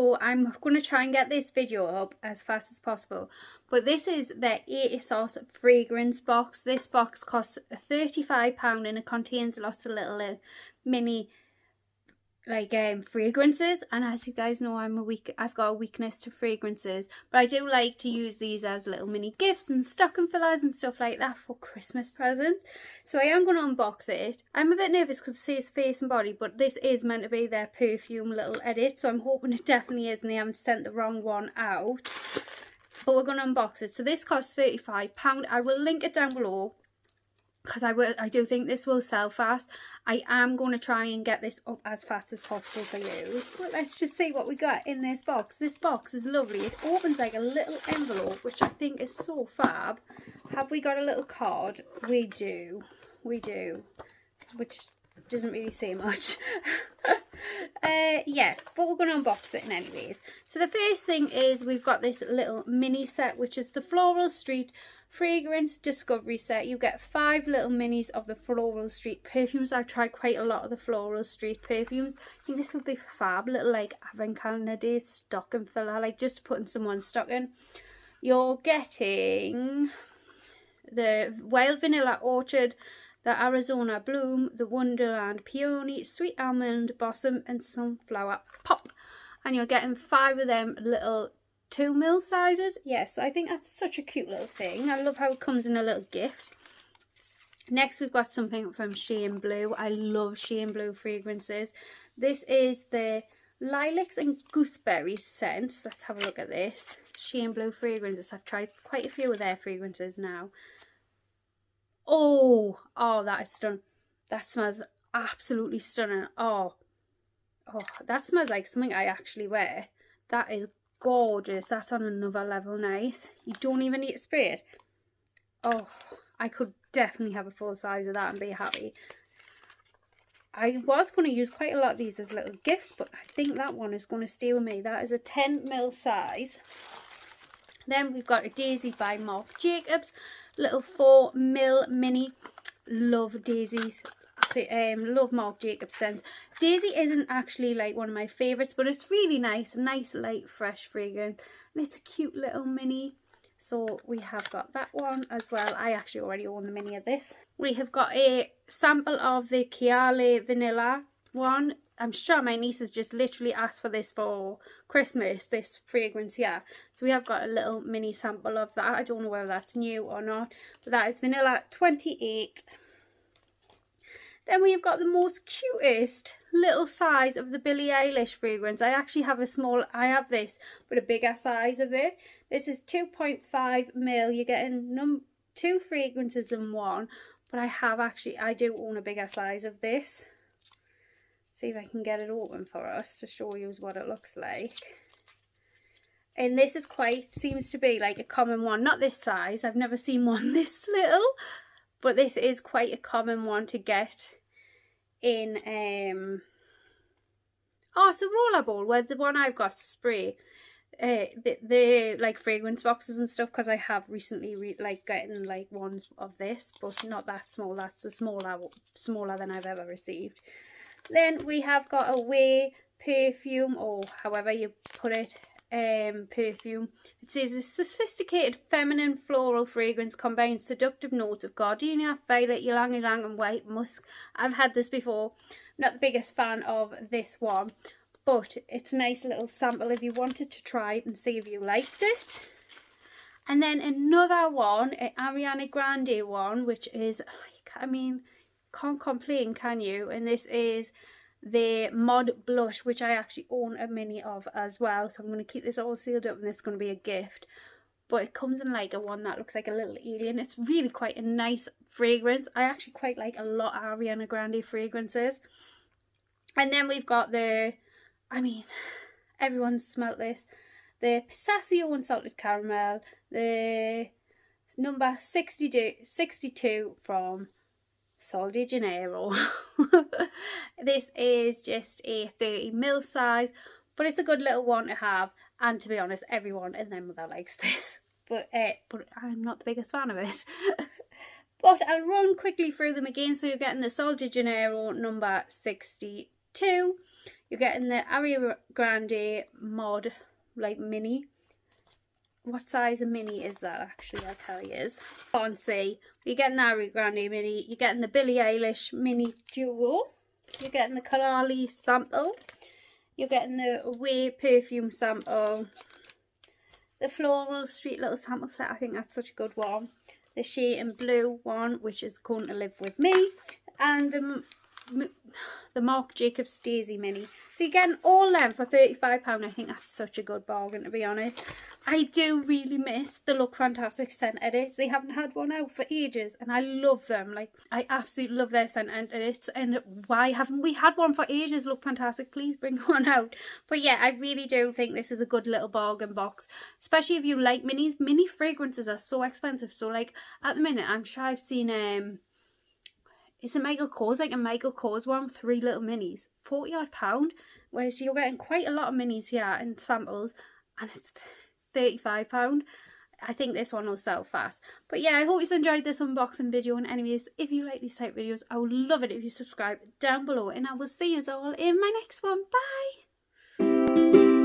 so I'm going to try and get this video up as fast as possible. But this is the Asos fragrance box. This box costs £35 and it contains lots of little mini fragrances, and as you guys know, I've got a weakness to fragrances, but I do like to use these as little mini gifts and stocking fillers and stuff like that for Christmas presents. So I am going to unbox it. I'm a bit nervous because it says face and body, but this is meant to be their perfume little edit, so I'm hoping it definitely is and they haven't sent the wrong one out. But we're going to unbox it. So this costs £35. I will link it down below, because I do think this will sell fast. I am going to try and get this up as fast as possible for you. Well, let's just see what we got in this box. This box is lovely. It opens like a little envelope, which I think is so fab. Have we got a little card? We do. We do. Which doesn't really say much. Yeah, but we're going to unbox it in anyways. So the first thing is we've got this little mini set, which is the Floral Street Fragrance Discovery Set. You get 5 little minis of the Floral Street perfumes. I've tried quite a lot of the Floral Street perfumes. I think this would be fab, little like Advent calendar day stocking filler, like just putting someone's stocking. You're getting the Wild Vanilla Orchard, the Arizona Bloom, the Wonderland Peony, Sweet Almond Blossom and Sunflower Pop. And you're getting 5 of them little 2ml sizes. Yes, I think that's such a cute little thing. I love how it comes in a little gift. Next we've got something from Shea Blue. I love Shea Blue fragrances. This is the Lilacs and Gooseberry scent. So let's have a look at this. Shea Blue fragrances. I've tried quite a few of their fragrances now. Oh, that is stunning. That smells absolutely stunning. Oh, that smells like something I actually wear. That is gorgeous. That's on another level nice. You don't even need to spray it. Oh, I could definitely have a full size of that and be happy. I was going to use quite a lot of these as little gifts, but I think that one is going to stay with me. That is a 10ml size. Then we've got a Daisy by Marc Jacobs, little 4ml mini. Love Daisies. Love Marc Jacobs scents. Daisy isn't actually like one of my favourites, but it's really nice. A nice light fresh fragrance, and it's a cute little mini. So we have got that one as well. I actually already own the mini of this. We have got a sample of the Chiale Vanilla one. I'm sure my niece has just literally asked for this for Christmas, this fragrance here. So we have got a little mini sample of that. I don't know whether that's new or not, but that is Vanilla 28. Then we've got the most cutest little size of the Billie Eilish fragrance. I actually have I have this, but a bigger size of it. This is 2.5ml. You're getting 2 fragrances in one, but I do own a bigger size of this. See if I can get it open for us to show you what it looks like. And this is seems to be like a common one. Not this size. I've never seen one this little, but this is quite a common one to get in it's a roller ball, where the one I've got spray the like fragrance boxes and stuff, because I have recently getting like ones of this, but not that small. That's the smaller than I've ever received. Then we have got a Way perfume, or however you put it, perfume. It says a sophisticated feminine floral fragrance combines seductive notes of gardenia, violet, ylang ylang and white musk. I've had this before. Not the biggest fan of this one, but it's a nice little sample if you wanted to try it and see if you liked it. And then another one, an Ariana Grande one, which is like, I mean, can't complain, can you? And this is the Mod Blush, which I actually own a mini of as well. So I'm going to keep this all sealed up and this is going to be a gift. But it comes in like a one that looks like a little alien. It's really quite a nice fragrance. I actually quite like a lot of Ariana Grande fragrances. And then we've got the, I mean, everyone's smelt this, the Pistachio and Salted Caramel, the number 62 from Sol de Janeiro. This is just a 30ml size, but it's a good little one to have, and to be honest, everyone and their mother likes this, but I'm not the biggest fan of it. But I'll run quickly through them again. So you're getting the Sol de Janeiro number 62, You're getting the Ariana Grande mod, like mini. What size of mini is that actually? I'll tell you is. Can't see. You're getting the Ariana Grande mini. You're getting the Billie Eilish mini duo. You're getting the Kalali sample. You're getting the Away perfume sample. The Floral Street little sample set. I think that's such a good one. The Shea and Blue one, which is going to live with me. And the Marc Jacobs Daisy mini. So you're getting all them for £35. I think that's such a good bargain, to be honest. I do really miss the Look Fantastic scent edits. They haven't had one out for ages and I love them. Like, I absolutely love their scent edits, and why haven't we had one for ages? Look Fantastic, please bring one out. But yeah, I really do think this is a good little bargain box, especially if you like minis. Mini fragrances are so expensive. So like at the minute, I'm sure I've seen is it Michael Kors? Like a Michael Kors one, 3 little minis, £40 odd. Whereas you're getting quite a lot of minis here and samples, and it's £35. I think this one will sell fast. But yeah, I hope you enjoyed this unboxing video. And anyways, if you like these type of videos, I would love it if you subscribe down below. And I will see you all in my next one. Bye!